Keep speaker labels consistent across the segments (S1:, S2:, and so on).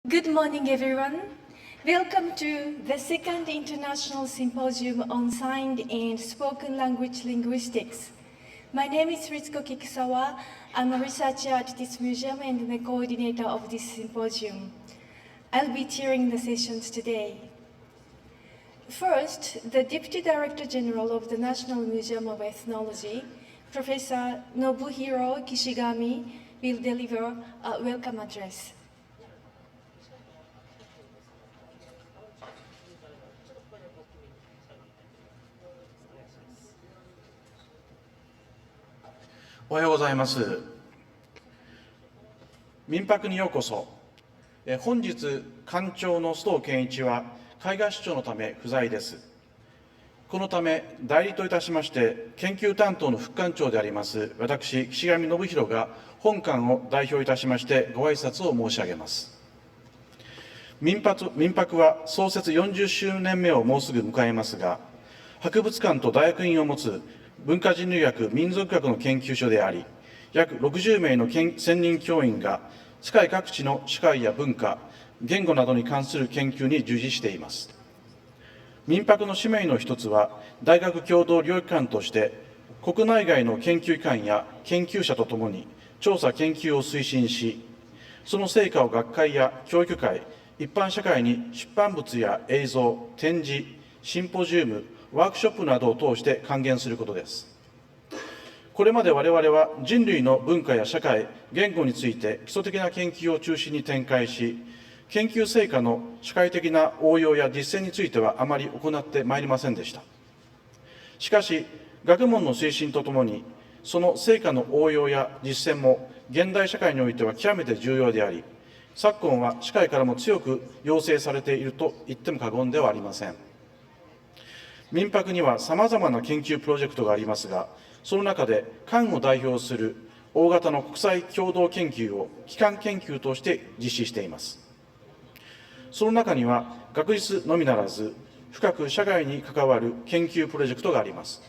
S1: Good morning, everyone. Welcome to the second International Symposium on Signed and Spoken Language Linguistics. My name is Ritsuko Kikusawa. I'm a researcher at this museum and the coordinator of this symposium. I'll be chairing the sessions today. First, the Deputy Director General of the National Museum of Ethnology, Professor Nobuhiro Kishigami, will deliver a welcome address.
S2: おはようございます。民泊にようこそ。本日、館長の須藤健一は海外出張のため不在です。このため、代理といたしまして、研究担当の副館長であります、私、岸上信弘が本館を代表いたしましてご挨拶を申し上げます。民泊は創設40周年目をもうすぐ迎えますが、博物館と大学院を持つ文化人類学・民族学の研究所であり、約60名の専任教員が世界各地の社会や文化、言語などに関する研究に従事しています。民泊の使命の一つは、大学共同領域間として、国内外の研究機関や研究者とともに調査研究を推進し、その成果を学会や教育会、一般社会に出版物や映像、展示、シンポジウム、ワークショップなどを通して還元することです。これまで我々は人類の文化や社会、言語について基礎的な研究を中心に展開し、研究成果の社会的な応用や実践についてはあまり行ってまいりませんでした。しかし、学問の推進とともに、その成果の応用や実践も現代社会においては極めて重要であり、昨今は社会からも強く要請されていると言っても過言ではありません。民泊にはさまざまな研究プロジェクトがありますが、その中で館を代表する大型の国際共同研究を基幹研究として実施しています。その中には学術のみならず、深く社会に関わる研究プロジェクトがあります。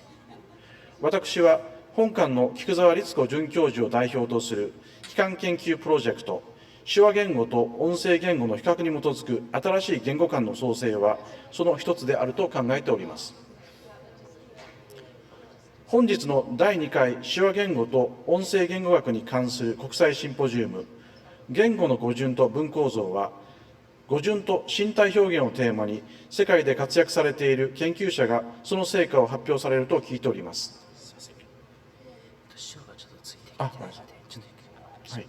S2: 私は本館の菊沢律子准教授を代表とする基幹研究プロジェクト、手話言語と音声言語の比較に基づく新しい言語間の創生は、その一つであると考えております。本日の第2回手話言語と音声言語学に関する国際シンポジウム、言語の語順と文構造は、語順と身体表現をテーマに、世界で活躍されている研究者がその成果を発表されると聞いております。はい。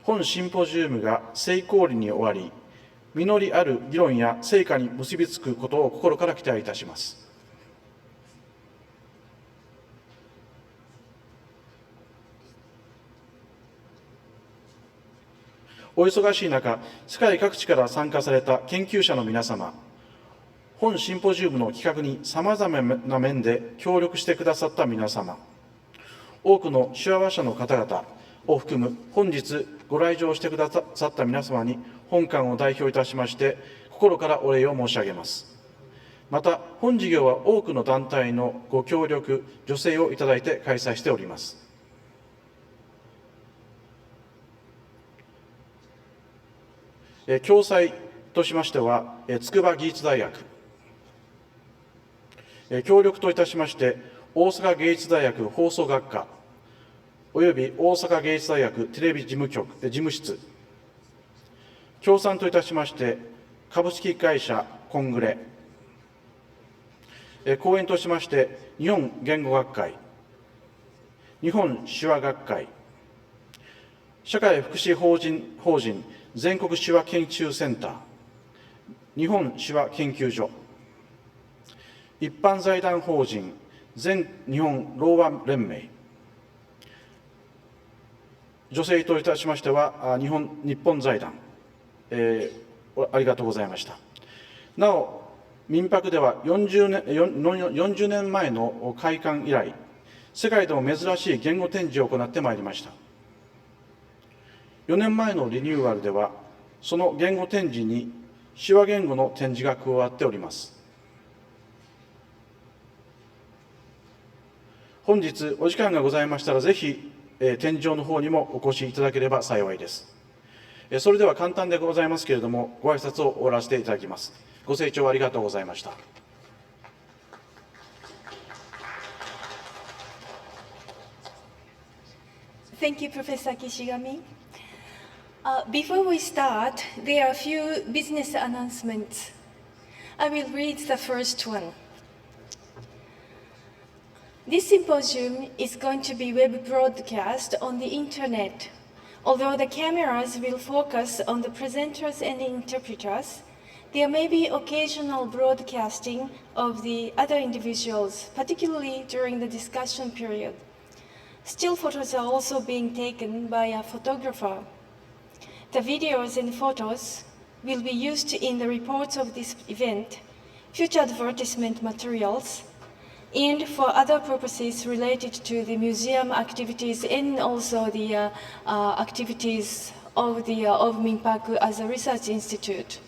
S2: 本シンポジウムが成功裏に終わり、実りある議論や成果に結びつくことを心から期待いたします。お忙しい中、世界各地から参加された研究者の皆様、本シンポジウムの企画にさまざまな面で協力してくださった皆様、多くの手話話者の方々を含む本日ご来場してくださった皆様に本館を代表いたしまして心からお礼を申し上げます。また本事業は多くの団体のご協力助成をいただいて開催しております。共催としましては筑波技術大学、協力といたしまして大阪芸術大学放送学科および大阪芸術大学テレビ事務室、協賛といたしまして、株式会社コングレ、講演としまして、日本言語学会、日本手話学会、社会福祉法人全国手話研究センター、日本手話研究所、一般財団法人全日本ろう話連盟、助成といたしましては、日本財団、ありがとうございました。なお、民泊では40年前の開館以来、世界でも珍しい言語展示を行ってまいりました。4年前のリニューアルでは、その言語展示に手話言語の展示が加わっております。本日お時間がございましたら、ぜひ、展示場の方にもお越しいただければ幸いです。それでは簡単でございますけれども、ご挨拶を終わらせていただきます。ご清聴ありがとうございました。
S1: Thank you, Professor Kishigami. Before we start, there are a few business announcements. I will read the first one. This symposium is going to be web broadcast on the internet. Although the cameras will focus on the presenters and interpreters, there may be occasional broadcasting of the other individuals, particularly during the discussion period. Still photos are also being taken by a photographer. The videos and photos will be used in the reports of this event, future advertisement materials, and for other purposes related to the museum activities and also the activities of Minpaku as a research institute.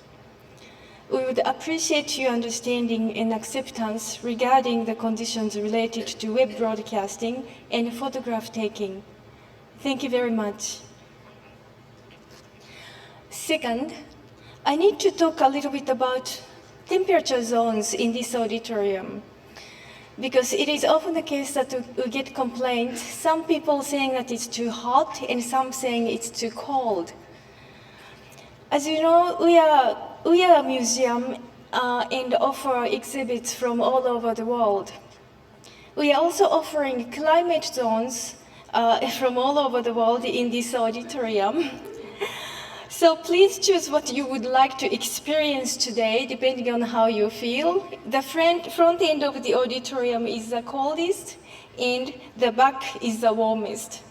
S1: We would appreciate your understanding and acceptance regarding the conditions related to web broadcasting and photograph taking. Thank you very much. Second, I need to talk a little bit about temperature zones in this auditorium, because it is often the case that we get complaints, some people saying that it's too hot and some saying it's too cold. As you know, we are a museum and offer exhibits from all over the world. We are also offering climate zones from all over the world in this auditorium. So please choose what you would like to experience today, depending on how you feel. The front end of the auditorium is the coldest, and the back is the warmest.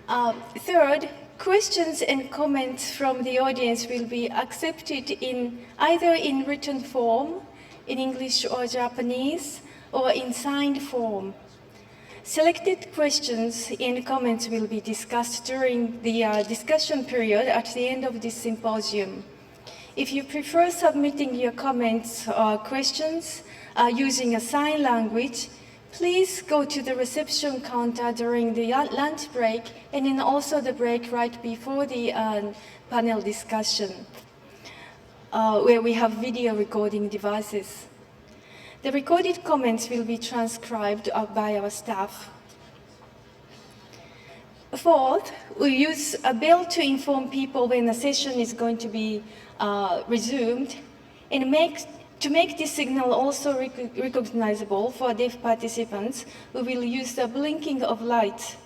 S1: Third, questions and comments from the audience will be accepted either in written form, in English or Japanese, or in signed form. Selected questions and comments will be discussed during the discussion period at the end of this symposium. If you prefer submitting your comments or questions using a sign language, please go to the reception counter during the lunch break and then also the break right before the panel discussion, where we have video recording devices. The recorded comments will be transcribed by our staff. Fourth, we use a bell to inform people when the session is going to be resumed, and to make this signal also recognizable for deaf participants, we will use the blinking of lights.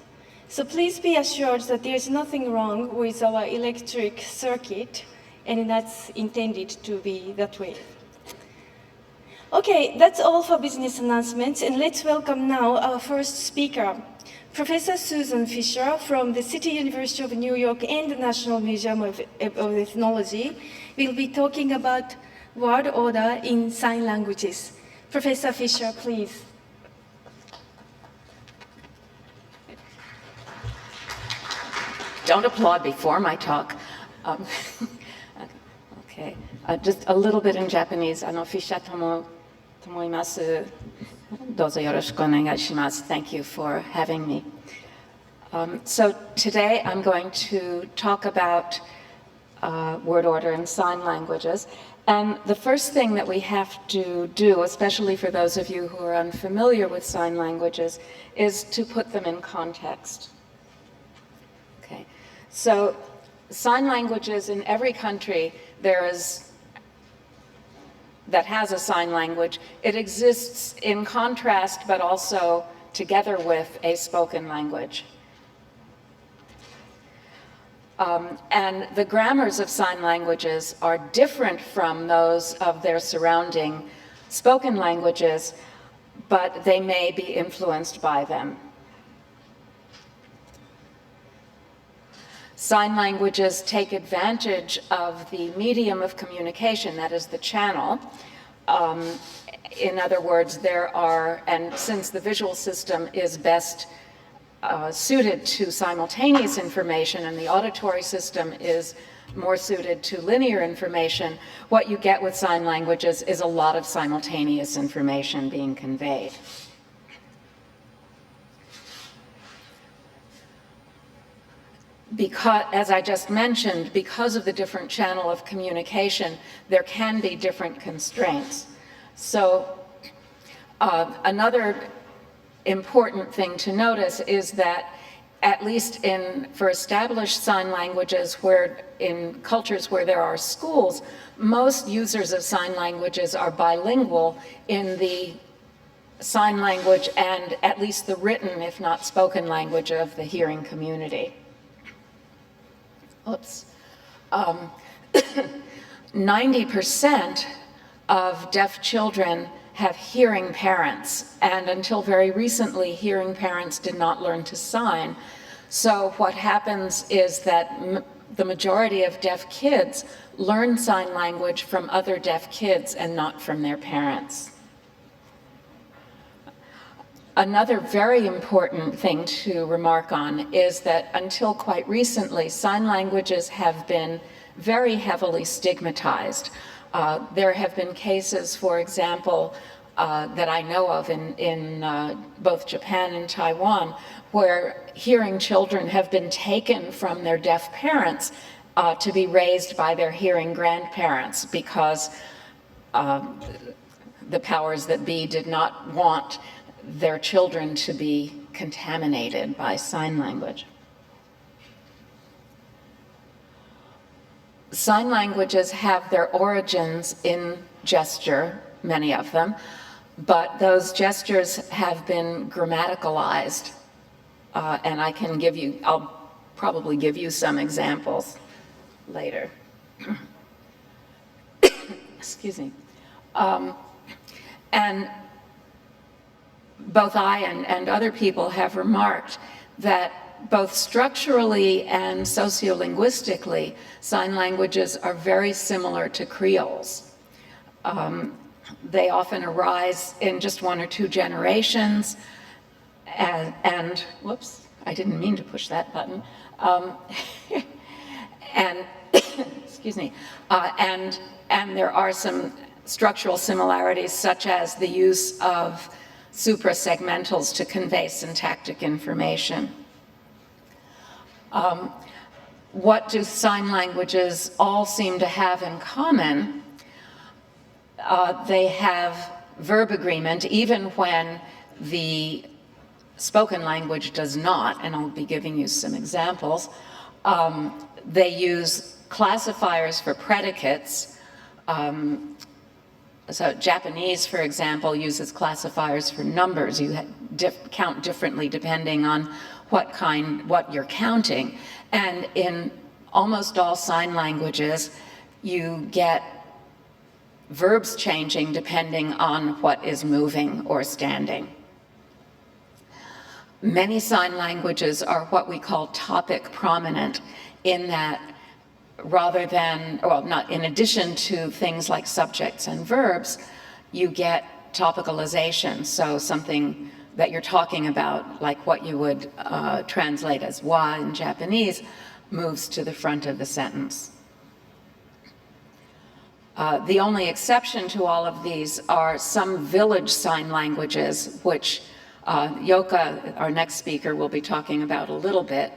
S1: So please be assured that there is nothing wrong with our electric circuit, and that's intended to be that way. Okay, that's all for business announcements, and let's welcome now our first speaker, Professor Susan Fisher from the City University of New York and the National Museum of Ethnology will be talking about word order in sign languages. Professor Fisher, please.
S3: Don't applaud before my talk. Okay, just a little bit in Japanese. Fisher tomoimasu. Dozo yoroshiku onegai shimasu. Thank you for having me. So today I'm going to talk about word order in sign languages. And the first thing that we have to do, especially for those of you who are unfamiliar with sign languages, is to put them in context. Okay, so sign languages in every country that has a sign language, it exists in contrast but also together with a spoken language. And the grammars of sign languages are different from those of their surrounding spoken languages, but they may be influenced by them. Sign languages take advantage of the medium of communication, that is the channel. In other words, and since the visual system is best suited to simultaneous information and the auditory system is more suited to linear information, what you get with sign languages is a lot of simultaneous information being conveyed. Because, as I just mentioned, because of the different channel of communication, there can be different constraints. So another important thing to notice is that at least for established sign languages, where in cultures where there are schools, most users of sign languages are bilingual in the sign language and at least the written, if not spoken, language of the hearing community. Oops. 90% of deaf children have hearing parents, and until very recently, hearing parents did not learn to sign. So what happens is that the majority of deaf kids learn sign language from other deaf kids and not from their parents. Another very important thing to remark on is that until quite recently, sign languages have been very heavily stigmatized. There have been cases, for example, that I know of in both Japan and Taiwan, where hearing children have been taken from their deaf parents to be raised by their hearing grandparents because the powers that be did not want their children to be contaminated by sign language. Sign languages have their origins in gesture, many of them, but those gestures have been grammaticalized, and I'll probably give you some examples later. Excuse me. And both I and other people have remarked that both structurally and sociolinguistically, sign languages are very similar to creoles. They often arise in just one or two generations, and whoops, I didn't mean to push that button. And excuse me, and there are some structural similarities, such as the use of suprasegmentals to convey syntactic information. What do sign languages all seem to have in common? They have verb agreement, even when the spoken language does not, and I'll be giving you some examples. They use classifiers for predicates. So Japanese, for example, uses classifiers for numbers. You count differently depending on what you're counting. And in almost all sign languages, you get verbs changing depending on what is moving or standing. Many sign languages are what we call topic prominent, in that rather than, well, not in addition to things like subjects and verbs, you get topicalization. So something that you're talking about, like what you would translate as wa in Japanese, moves to the front of the sentence. The only exception to all of these are some village sign languages, which Yoka, our next speaker, will be talking about a little bit,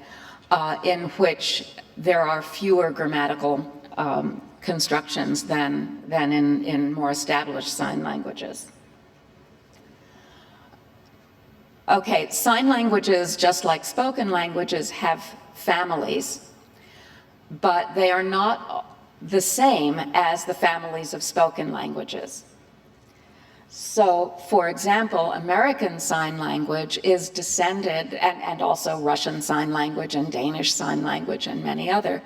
S3: in which there are fewer grammatical constructions than in more established sign languages. Okay, sign languages, just like spoken languages, have families, but they are not the same as the families of spoken languages. So, for example, American Sign Language is descended, and also Russian Sign Language and Danish Sign Language and many other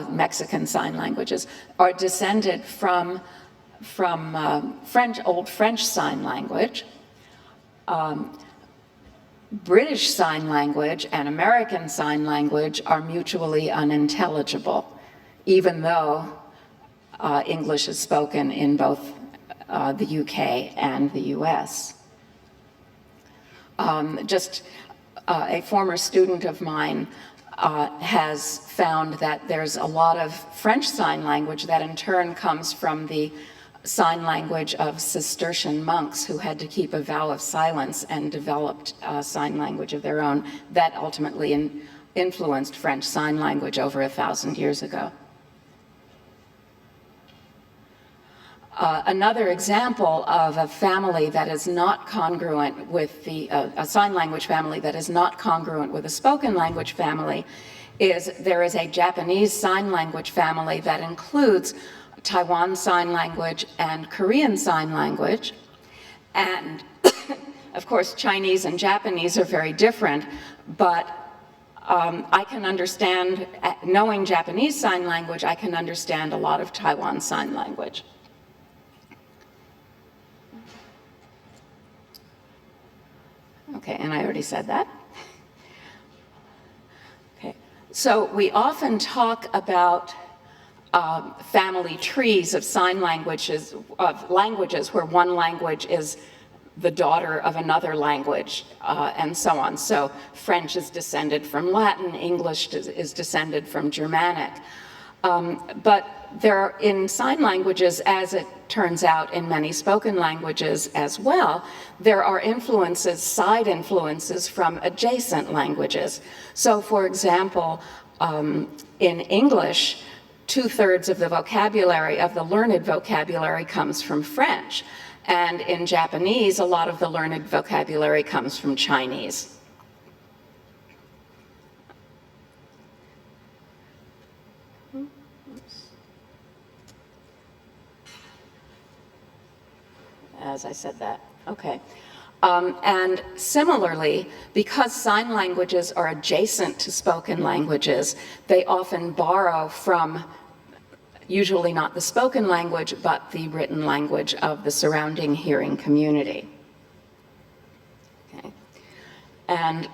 S3: Mexican Sign Languages, are descended from Old French Sign Language. British Sign Language and American Sign Language are mutually unintelligible, even though English is spoken in both the UK and the US. A former student of mine has found that there's a lot of French Sign Language that in turn comes from the sign language of Cistercian monks who had to keep a vow of silence and developed sign language of their own that ultimately influenced French Sign Language over 1,000 years ago. Another example of a family that is not congruent with a sign language family that is not congruent with a spoken language family is there is a Japanese sign language family that includes Taiwan Sign Language and Korean Sign Language. And of course, Chinese and Japanese are very different, but I can understand, knowing Japanese Sign Language, I can understand a lot of Taiwan Sign Language. Okay, and I already said that. Okay, so we often talk about family trees of sign languages, of languages where one language is the daughter of another language, and so on. So French is descended from Latin, English is descended from Germanic. But there are, in sign languages, as it turns out in many spoken languages as well, there are influences, side influences from adjacent languages. So for example, in English, 2/3 of the vocabulary, of the learned vocabulary, comes from French. And in Japanese, a lot of the learned vocabulary comes from Chinese. As I said that, okay. And similarly, because sign languages are adjacent to spoken languages, they often borrow from, usually not the spoken language, but the written language of the surrounding hearing community. Okay. And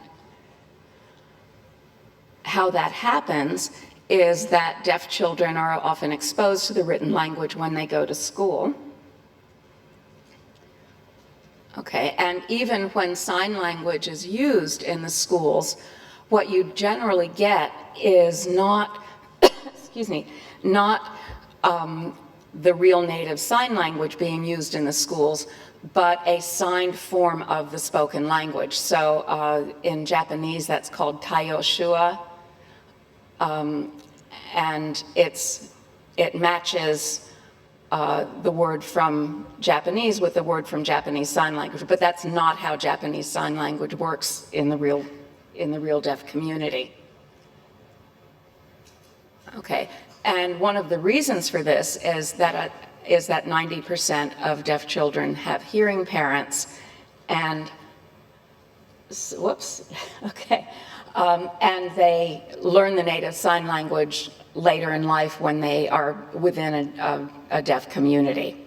S3: how that happens is that deaf children are often exposed to the written language when they go to school. Okay, and even when sign language is used in the schools, what you generally get is not, excuse me, not the real native sign language being used in the schools, but a signed form of the spoken language. So in Japanese, that's called Taiyoshua, and it matches the word from Japanese with the word from Japanese Sign Language, but that's not how Japanese Sign Language works in the real deaf community. Okay, and one of the reasons for this is that 90% of deaf children have hearing parents, and whoops, okay, and they learn the native sign language later in life when they are within a deaf community.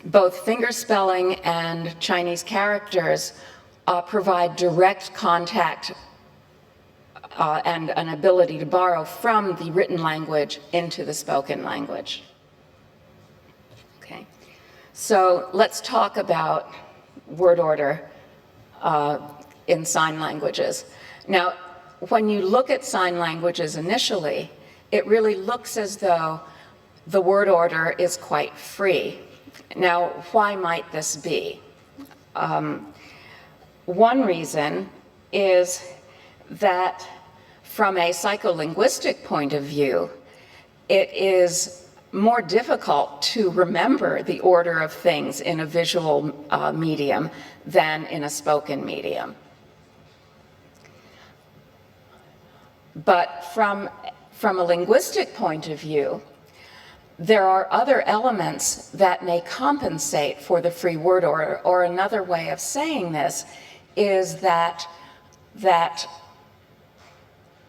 S3: Both fingerspelling and Chinese characters provide direct contact and an ability to borrow from the written language into the spoken language. Okay, so let's talk about word order in sign languages. Now, when you look at sign languages initially, it really looks as though the word order is quite free. Now, why might this be? One reason is that from a psycholinguistic point of view, it is more difficult to remember the order of things in a visual medium than in a spoken medium. But from a linguistic point of view, there are other elements that may compensate for the free word order, or another way of saying this is that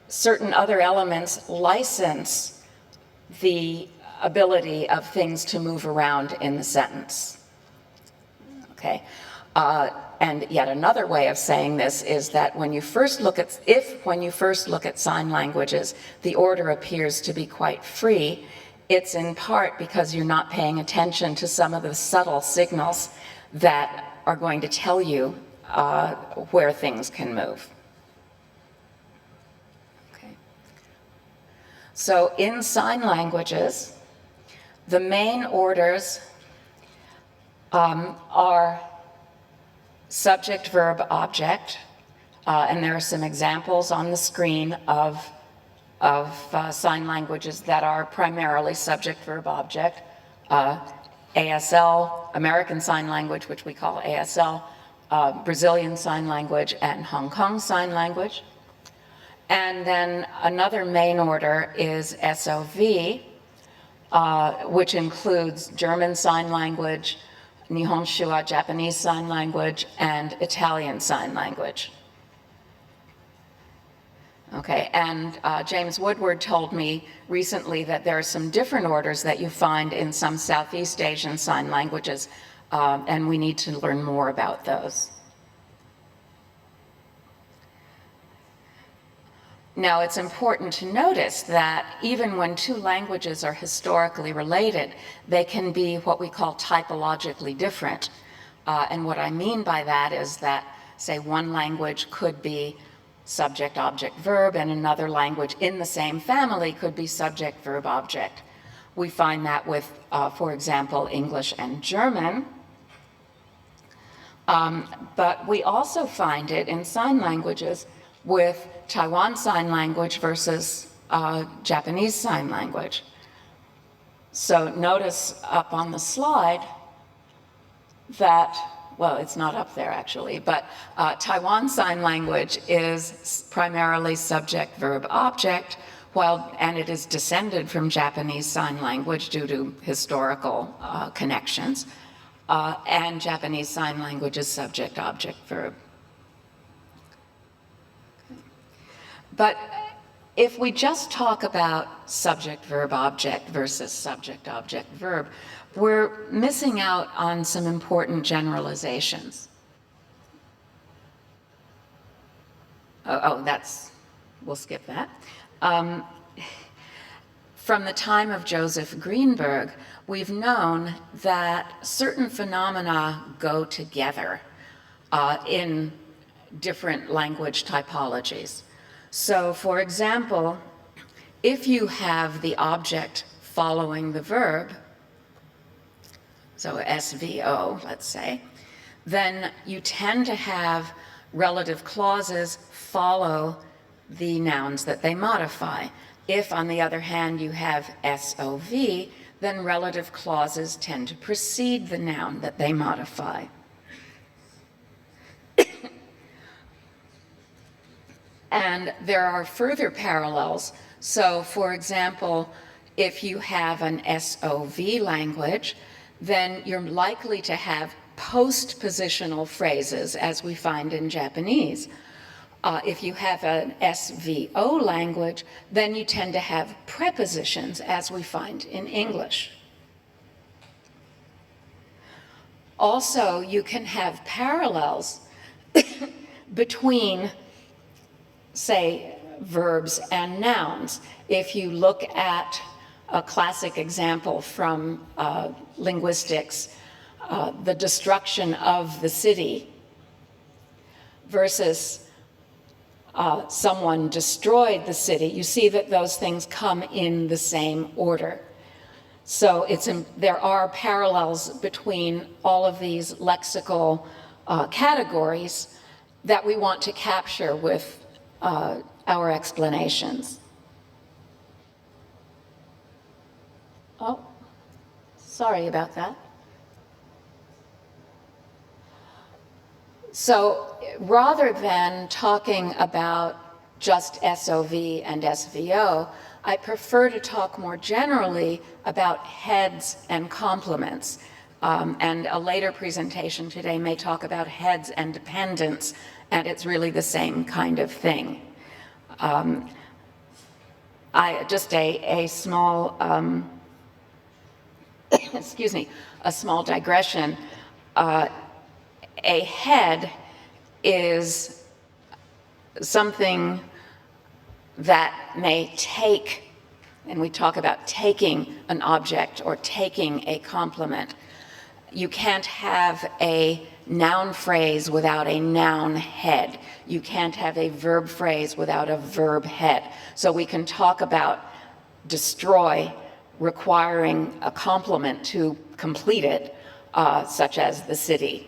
S3: certain other elements license the ability of things to move around in the sentence. Okay. And yet another way of saying this is that when you first look at sign languages, the order appears to be quite free, it's in part because you're not paying attention to some of the subtle signals that are going to tell you where things can move. So in sign languages, the main orders are subject, verb, object, and there are some examples on the screen of sign languages that are primarily subject, verb, object. ASL, American Sign Language, which we call ASL, Brazilian Sign Language, and Hong Kong Sign Language. And then another main order is SOV, which includes German Sign Language, Nihonshuwa, Japanese Sign Language, and Italian Sign Language. Okay, and James Woodward told me recently that there are some different orders that you find in some Southeast Asian sign languages, and we need to learn more about those. Now, it's important to notice that even when two languages are historically related, they can be what we call typologically different. And what I mean by that is that, say, one language could be subject, object, verb, and another language in the same family could be subject, verb, object. We find that with, for example, English and German. But we also find it in sign languages with Taiwan Sign Language versus Japanese Sign Language. So notice up on the slide that, well, it's not up there actually, but Taiwan Sign Language is primarily subject, verb, object, and it is descended from Japanese Sign Language due to historical connections, and Japanese Sign Language is subject, object, verb. But if we just talk about subject, verb, object versus subject, object, verb, we're missing out on some important generalizations. We'll skip that. From the time of Joseph Greenberg, we've known that certain phenomena go together in different language typologies. So, for example, if you have the object following the verb, so SVO, let's say, then you tend to have relative clauses follow the nouns that they modify. If, on the other hand, you have SOV, then relative clauses tend to precede the noun that they modify. And there are further parallels. So, for example, if you have an SOV language, then you're likely to have post-positional phrases, as we find in Japanese. If you have an SVO language, then you tend to have prepositions, as we find in English. Also, you can have parallels between, say, verbs and nouns. If you look at a classic example from linguistics, the destruction of the city versus someone destroyed the city, you see that those things come in the same order. So there are parallels between all of these lexical categories that we want to capture with our explanations. Oh, sorry about that. So rather than talking about just SOV and SVO, I prefer to talk more generally about heads and complements. And a later presentation today may talk about heads and dependents, and it's really the same kind of thing. Just a small, excuse me, a small digression. A head is something that may take, and we talk about taking an object or taking a complement. You can't have a noun phrase without a noun head. You can't have a verb phrase without a verb head. So we can talk about destroy, requiring a complement to complete it, such as the city.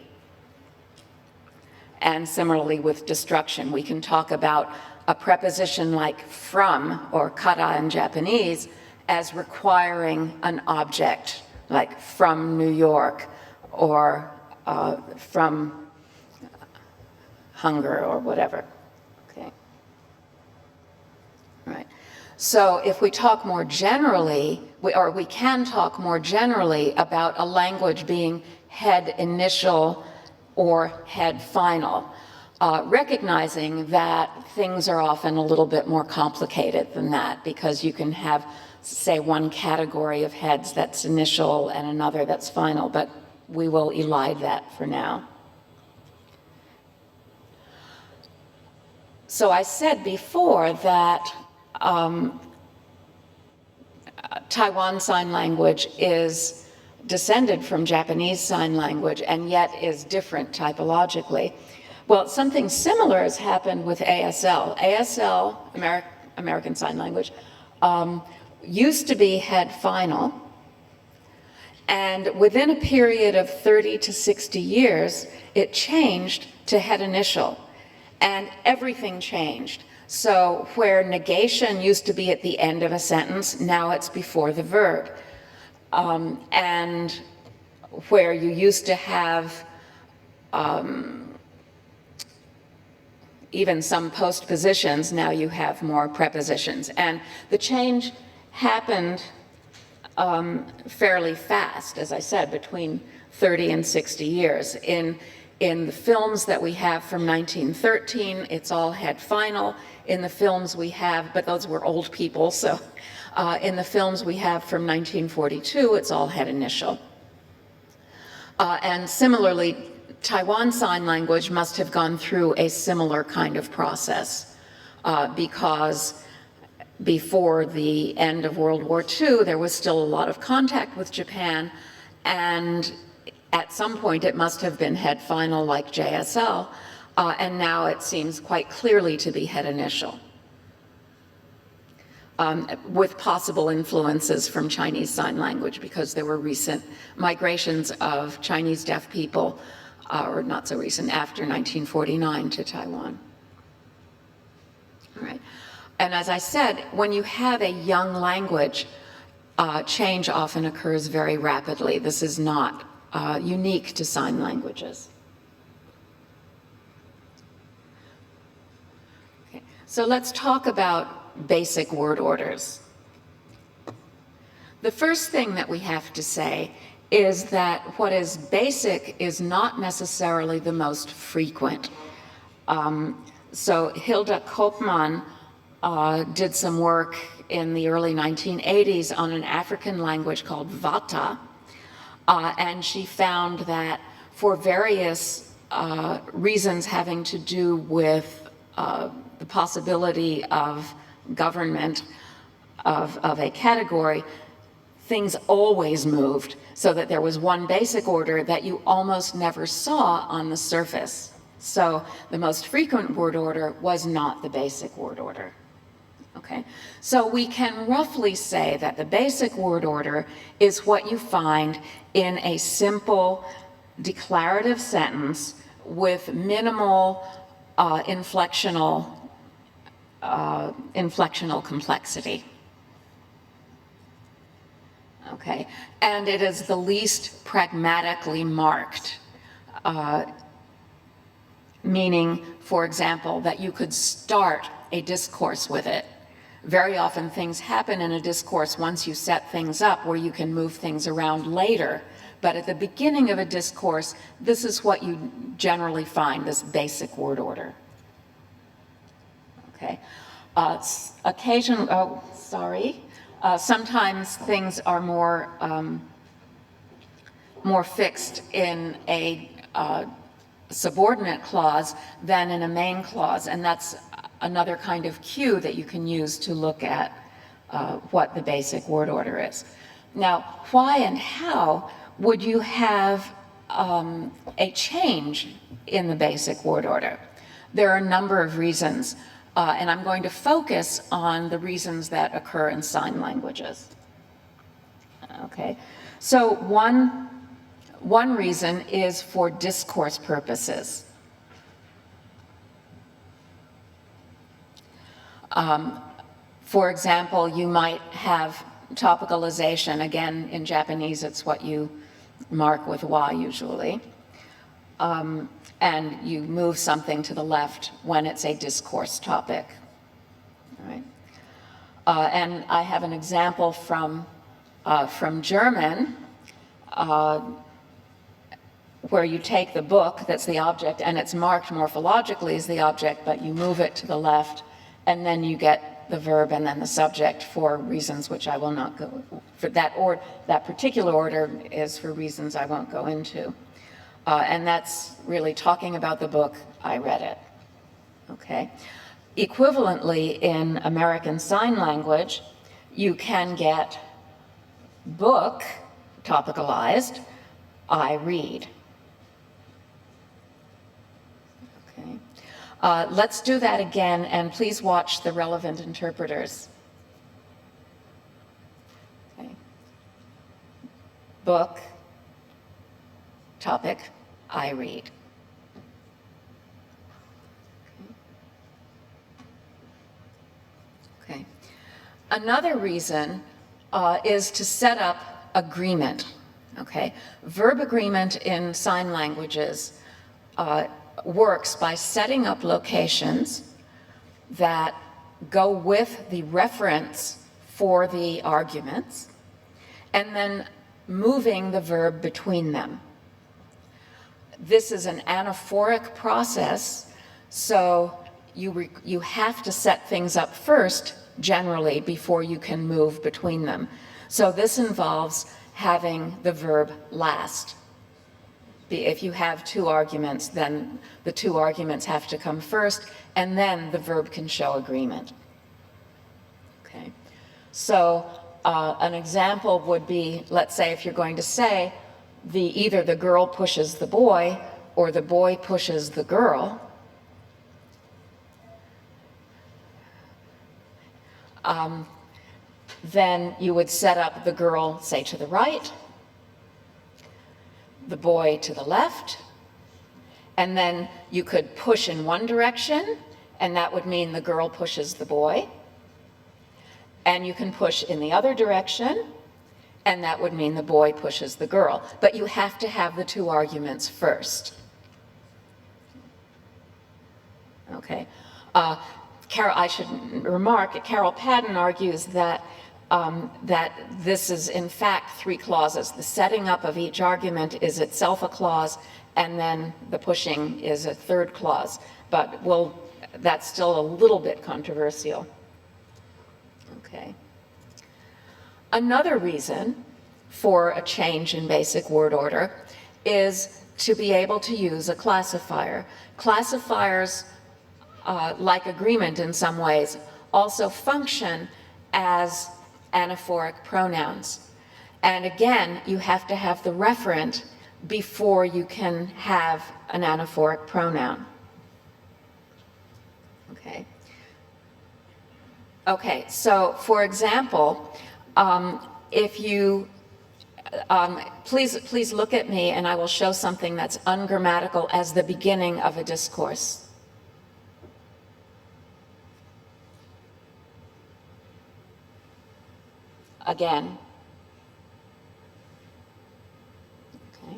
S3: And similarly with destruction, we can talk about a preposition like from, or kara in Japanese, as requiring an object, like from New York, or from hunger, or whatever. Okay. Right. So if we talk more generally, we can talk more generally about a language being head initial or head final, recognizing that things are often a little bit more complicated than that, because you can have, say, one category of heads that's initial and another that's final, but we will elide that for now. So I said before that Taiwan Sign Language is descended from Japanese Sign Language and yet is different typologically. Well, something similar has happened with ASL. ASL, American Sign Language, used to be head final, and within a period of 30 to 60 years, it changed to head initial, and everything changed. So where negation used to be at the end of a sentence, now it's before the verb. And where you used to have even some postpositions, now you have more prepositions. And the change happened fairly fast, as I said, between 30 and 60 years. In the films that we have from 1913, it's all head final. In the films we have, but those were old people, so in the films we have from 1942, it's all head initial. And similarly, Taiwan Sign Language must have gone through a similar kind of process because before the end of World War II, there was still a lot of contact with Japan, and at some point it must have been head final like JSL, and now it seems quite clearly to be head initial, with possible influences from Chinese Sign Language, because there were recent migrations of Chinese deaf people, or not so recent, after 1949 to Taiwan. All right. And as I said, when you have a young language, change often occurs very rapidly. This is not unique to sign languages. Okay. So let's talk about basic word orders. The first thing that we have to say is that what is basic is not necessarily the most frequent. So Hilda Koopman did some work in the early 1980s on an African language called Vata, and she found that for various reasons having to do with the possibility of government of a category, things always moved, so that there was one basic order that you almost never saw on the surface. So the most frequent word order was not the basic word order. Okay, so we can roughly say that the basic word order is what you find in a simple declarative sentence with minimal inflectional complexity. Okay, and it is the least pragmatically marked, meaning, for example, that you could start a discourse with it. Very often things happen in a discourse once you set things up where you can move things around later. But at the beginning of a discourse, this is what you generally find, this basic word order. Okay. Sometimes things are more fixed in a subordinate clause than in a main clause, and that's another kind of cue that you can use to look at what the basic word order is. Now, why and how would you have a change in the basic word order? There are a number of reasons. And I'm going to focus on the reasons that occur in sign languages. Okay, so one reason is for discourse purposes. For example, you might have topicalization. Again, in Japanese, it's what you mark with wa usually. And you move something to the left when it's a discourse topic. All right. And I have an example from German, where you take the book, that's the object, and it's marked morphologically as the object, but you move it to the left, and then you get the verb and then the subject for reasons which I will not go, for that, or that particular order is for reasons I won't go into. And that's really talking about the book, I read it, okay? Equivalently, in American Sign Language, you can get book topicalized, I read. Okay. Let's do that again, and please watch the relevant interpreters. Okay. Book, topic, I read. Okay. Another reason is to set up agreement. Okay. Verb agreement in sign languages works by setting up locations that go with the reference for the arguments and then moving the verb between them. This is an anaphoric process, so you have to set things up first, generally, before you can move between them. So this involves having the verb last. If you have two arguments, then the two arguments have to come first, and then the verb can show agreement. Okay. So an example would be, let's say if you're going to say, either the girl pushes the boy or the boy pushes the girl, then you would set up the girl, say, to the right, the boy to the left, and then you could push in one direction, and that would mean the girl pushes the boy, and you can push in the other direction, and that would mean the boy pushes the girl. But you have to have the two arguments first. Okay. I should remark, Carol Padden argues that that this is in fact three clauses. The setting up of each argument is itself a clause, and then the pushing is a third clause. But that's still a little bit controversial. Okay. Another reason for a change in basic word order is to be able to use a classifier. Classifiers, like agreement in some ways, also function as anaphoric pronouns. And again, you have to have the referent before you can have an anaphoric pronoun. Okay. Okay, so for example, if you, please look at me and I will show something that's ungrammatical as the beginning of a discourse. Again. Okay.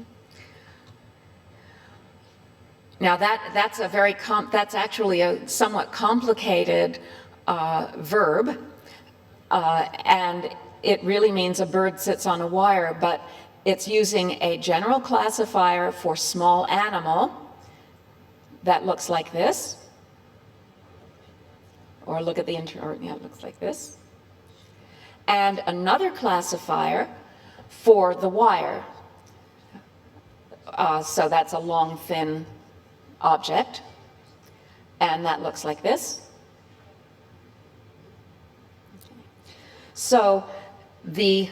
S3: Now that's actually a somewhat complicated verb, and it really means a bird sits on a wire, but it's using a general classifier for small animal that looks like this, or look at the yeah, it looks like this, and another classifier for the wire. So that's a long, thin object, and that looks like this. So the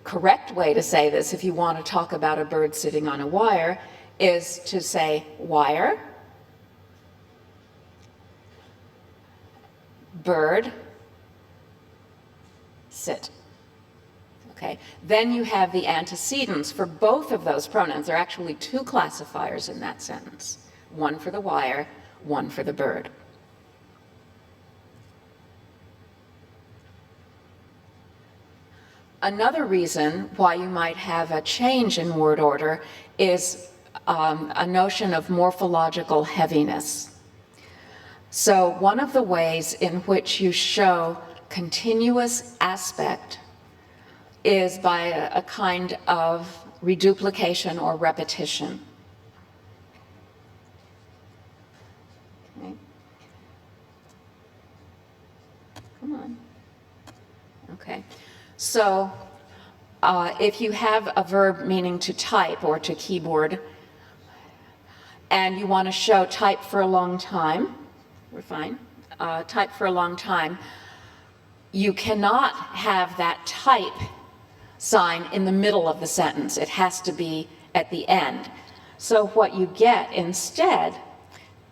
S3: correct way to say this, if you want to talk about a bird sitting on a wire, is to say wire, bird, sit. Okay, then you have the antecedents for both of those pronouns. There are actually two classifiers in that sentence, one for the wire, one for the bird. Another reason why you might have a change in word order is a notion of morphological heaviness. So one of the ways in which you show continuous aspect is by a kind of reduplication or repetition. Okay. Come on. Okay. So if you have a verb meaning to type or to keyboard, and you want to show type for a long time, we're fine, type for a long time, you cannot have that type sign in the middle of the sentence. It has to be at the end. So what you get instead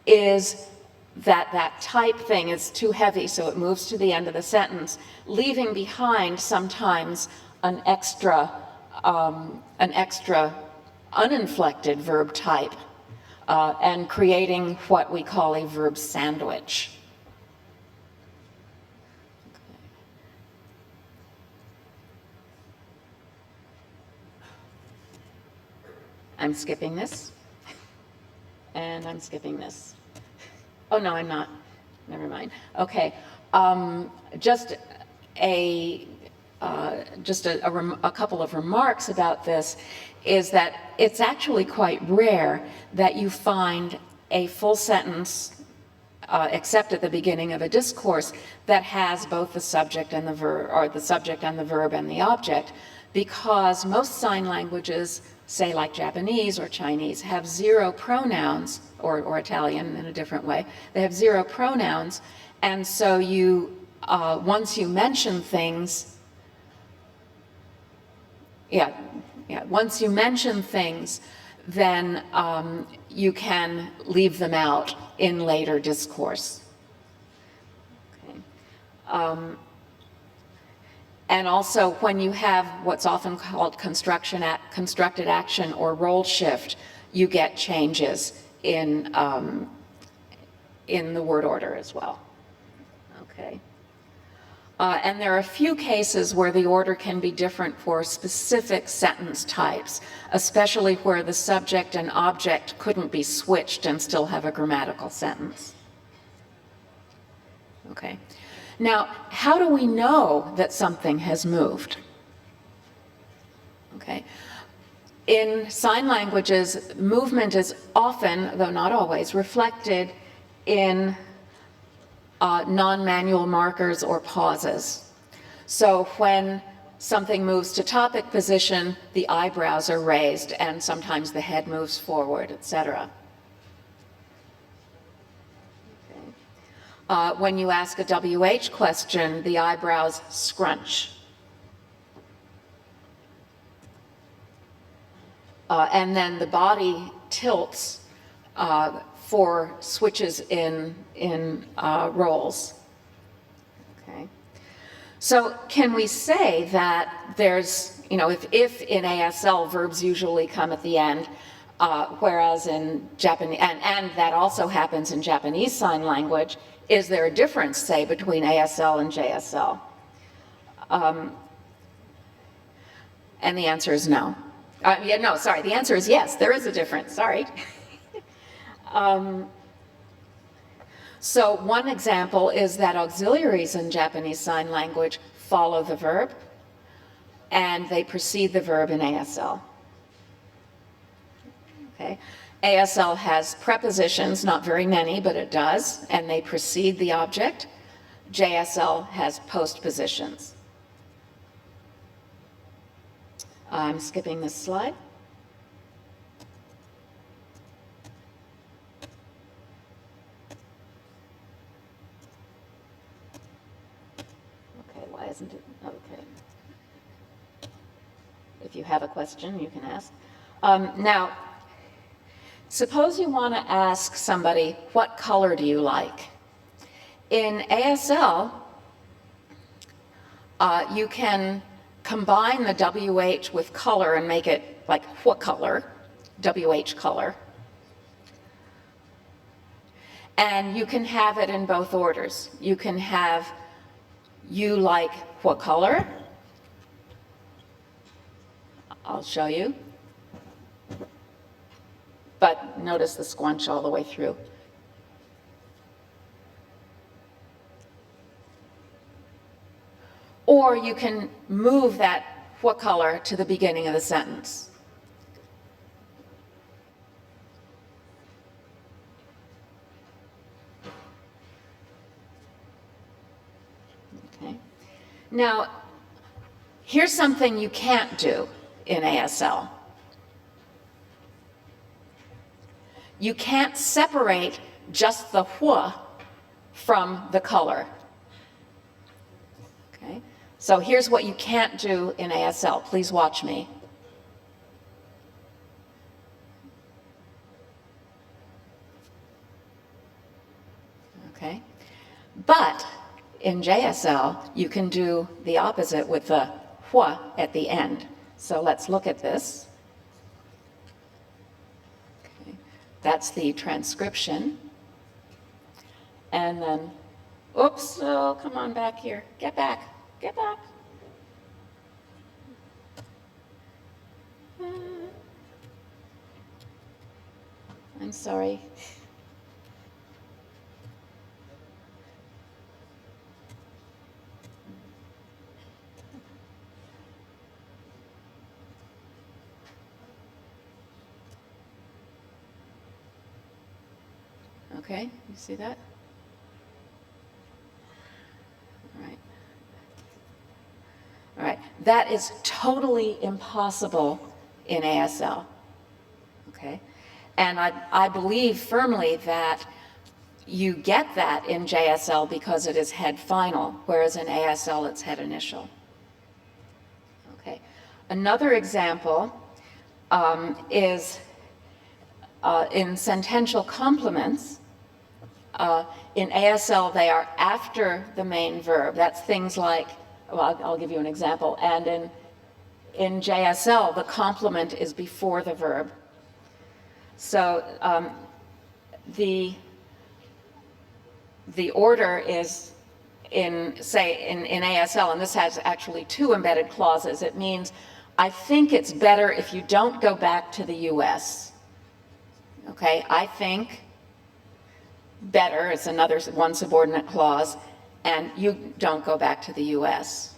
S3: is that type thing is too heavy, so it moves to the end of the sentence, leaving behind sometimes an extra uninflected verb type, and creating what we call a verb sandwich. I'm skipping this, and I'm skipping this. Oh, no, I'm not. Never mind. Okay. Just a couple of remarks about this is that it's actually quite rare that you find a full sentence, except at the beginning of a discourse, that has both the subject and the verb, or the subject and the verb and the object, because most sign languages, say like Japanese or Chinese, have zero pronouns, or Italian in a different way, they have zero pronouns, and so you, once you mention things, once you mention things, then you can leave them out in later discourse. Okay. And also, when you have what's often called constructed action or role shift, you get changes in the word order as well. Okay. And there are a few cases where the order can be different for specific sentence types, especially where the subject and object couldn't be switched and still have a grammatical sentence. Okay. Now, how do we know that something has moved? Okay. In sign languages, movement is often, though not always, reflected in non-manual markers or pauses. So when something moves to topic position, the eyebrows are raised and sometimes the head moves forward, etc. Okay. When you ask a WH question, the eyebrows scrunch. And then the body tilts for switches in roles. Okay. So can we say that there's, if in ASL verbs usually come at the end, whereas in Japanese, and that also happens in Japanese Sign Language, is there a difference, say, between ASL and JSL? And the answer is no. The answer is yes, there is a difference, sorry. So one example is that auxiliaries in Japanese Sign Language follow the verb, and they precede the verb in ASL. Okay. ASL has prepositions, not very many, but it does, and they precede the object. JSL has postpositions. I'm skipping this slide. Okay, why isn't it? Okay. If you have a question, you can ask. Now, suppose you want to ask somebody, what color do you like? in ASL, you can combine the WH with color and make it like what color, WH color. And you can have it in both orders. You can have you like what color. I'll show you. But notice the squunch all the way through. Or you can move that what color to the beginning of the sentence. Okay. Now, here's something you can't do in ASL. You can't separate just the hua from the color. Okay? So here's what you can't do in ASL. Please watch me. Okay? But in JSL, you can do the opposite with the hua at the end. So let's look at this. Okay. That's the transcription. And then, oops, oh, come on back here. Get back, get back. I'm sorry. Okay, you see that? All right. All right, that is totally impossible in ASL, okay? And I believe firmly that you get that in JSL because it is head final, whereas in ASL it's head initial. Okay, another example is in sentential complements. In ASL, they are after the main verb. That's things like, well, I'll give you an example. And in JSL, the complement is before the verb. So the order is in, say, in ASL, and this has actually two embedded clauses. It means, I think it's better if you don't go back to the US. Okay, I think better, it's another one subordinate clause, and you don't go back to the US.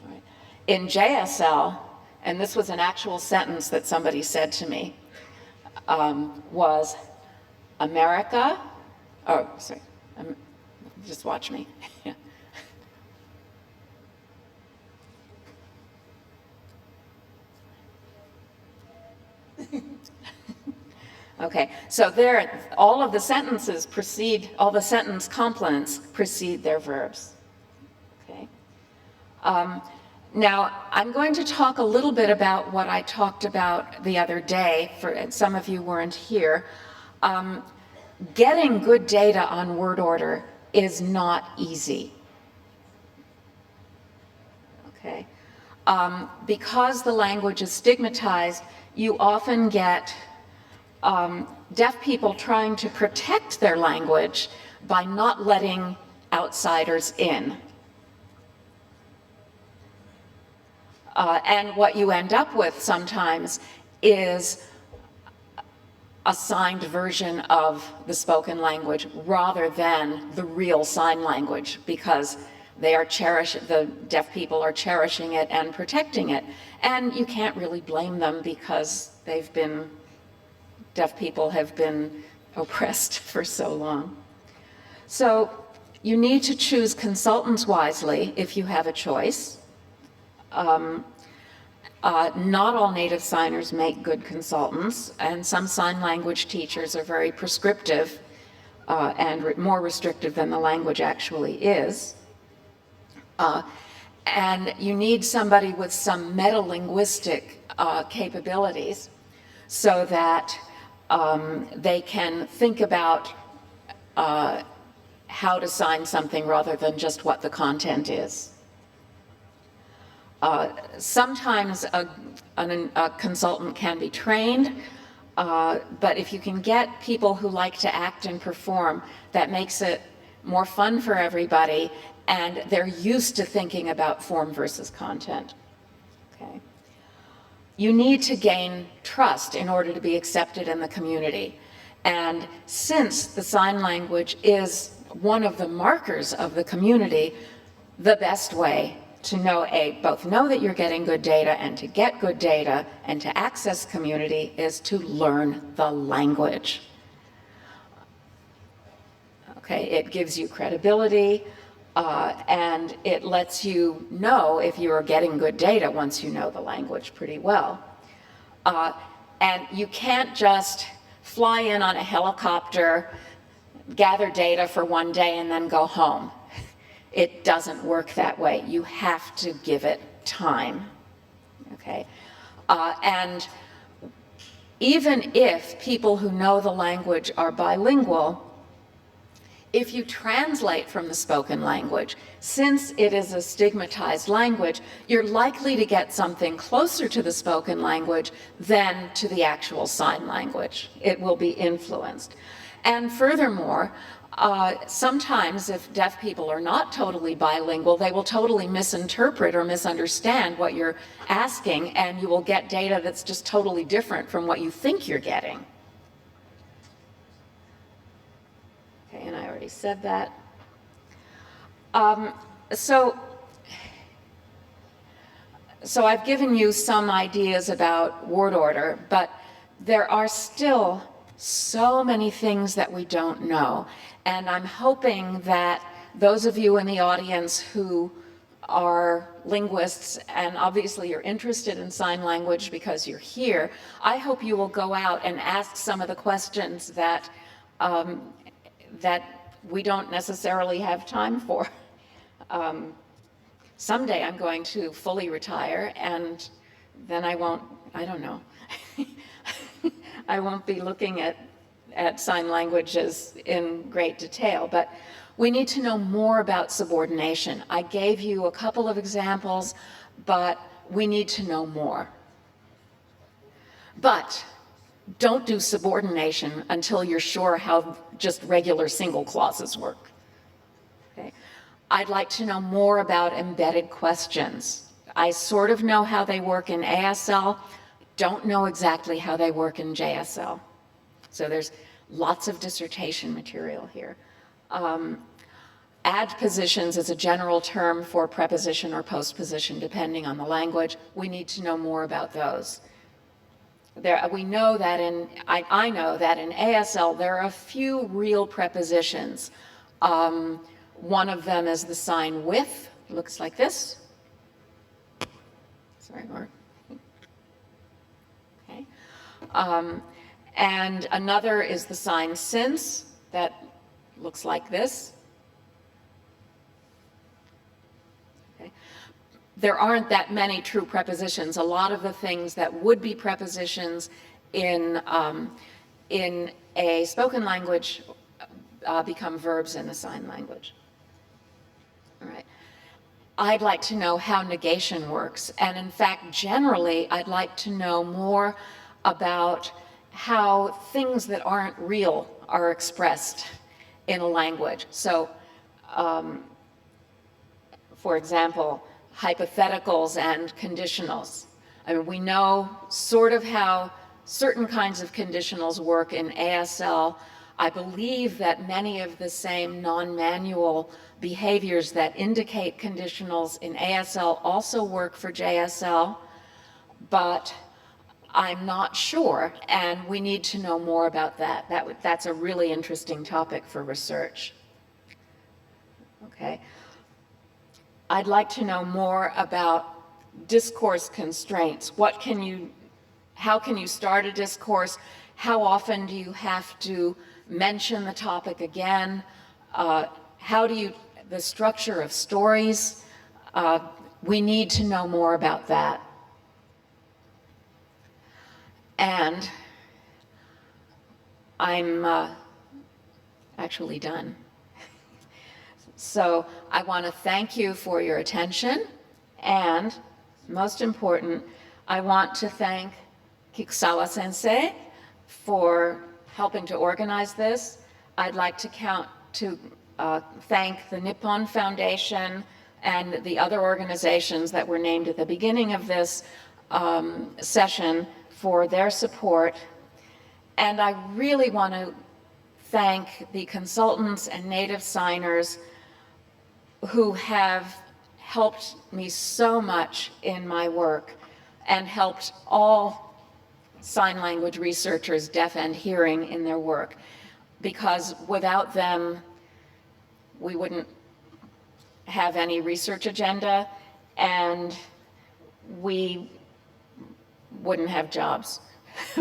S3: Right. In JSL, and this was an actual sentence that somebody said to me, was America, oh, sorry, just watch me. Okay, so there, all of the sentences precede, all the sentence complements precede their verbs. Okay. Now, I'm going to talk a little bit about what I talked about the other day, for some of you weren't here. Getting good data on word order is not easy. Okay. Because the language is stigmatized, you often get deaf people trying to protect their language by not letting outsiders in. And what you end up with sometimes is a signed version of the spoken language rather than the real sign language, because they are the deaf people are cherishing it and protecting it. And you can't really blame them because deaf people have been oppressed for so long. So you need to choose consultants wisely if you have a choice. Not all native signers make good consultants, and some sign language teachers are very prescriptive and more restrictive than the language actually is. And you need somebody with some meta-linguistic capabilities so that they can think about how to sign something rather than just what the content is. Sometimes a consultant can be trained, but if you can get people who like to act and perform, that makes it more fun for everybody, and they're used to thinking about form versus content. Okay. You need to gain trust in order to be accepted in the community. And since the sign language is one of the markers of the community, the best way to know, both know that you're getting good data and to get good data and to access community is to learn the language. Okay, it gives you credibility, and it lets you know if you are getting good data once you know the language pretty well. And you can't just fly in on a helicopter, gather data for one day, and then go home. It doesn't work that way. You have to give it time, okay? And even if people who know the language are bilingual, if you translate from the spoken language, since it is a stigmatized language, you're likely to get something closer to the spoken language than to the actual sign language. It will be influenced. And furthermore, sometimes if deaf people are not totally bilingual, they will totally misinterpret or misunderstand what you're asking, and you will get data that's just totally different from what you think you're getting. Okay, and I already said that. So I've given you some ideas about word order, but there are still so many things that we don't know. And I'm hoping that those of you in the audience who are linguists, and obviously you're interested in sign language because you're here, I hope you will go out and ask some of the questions that, that we don't necessarily have time for. Someday I'm going to fully retire, and then I won't, I don't know. I won't be looking at sign languages in great detail, but we need to know more about subordination. I gave you a couple of examples, but we need to know more. But don't do subordination until you're sure how just regular single clauses work. Okay? I'd like to know more about embedded questions. I sort of know how they work in ASL, don't know exactly how they work in JSL. So there's lots of dissertation material here. Add positions is a general term for preposition or postposition, depending on the language. We need to know more about those. We know that I know that in ASL, there are a few real prepositions. One of them is the sign with, looks like this. Sorry, Mark. Okay. And another is the sign since, that looks like this. Okay. There aren't that many true prepositions. A lot of the things that would be prepositions in a spoken language become verbs in a sign language. All right. I'd like to know how negation works. And in fact, generally, I'd like to know more about how things that aren't real are expressed in a language. So, for example, hypotheticals and conditionals. I mean, we know sort of how certain kinds of conditionals work in ASL. I believe that many of the same non-manual behaviors that indicate conditionals in ASL also work for JSL, but I'm not sure, and we need to know more about that. That's a really interesting topic for research. Okay. I'd like to know more about discourse constraints. How can you start a discourse? How often do you have to mention the topic again? The structure of stories, we need to know more about that. And I'm actually done. So I want to thank you for your attention, and most important, I want to thank Kikusawa Sensei for helping to organize this. I'd like to thank the Nippon Foundation and the other organizations that were named at the beginning of this session for their support. And I really want to thank the consultants and native signers who have helped me so much in my work and helped all sign language researchers, deaf and hearing, in their work. Because without them, we wouldn't have any research agenda, and we wouldn't have jobs,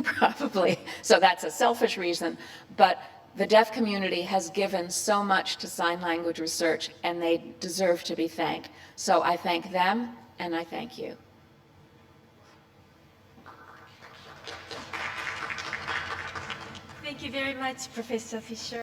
S3: probably. So that's a selfish reason, but the deaf community has given so much to sign language research, and they deserve to be thanked. So I thank them, and I thank you.
S1: Thank you very much, Professor Fisher.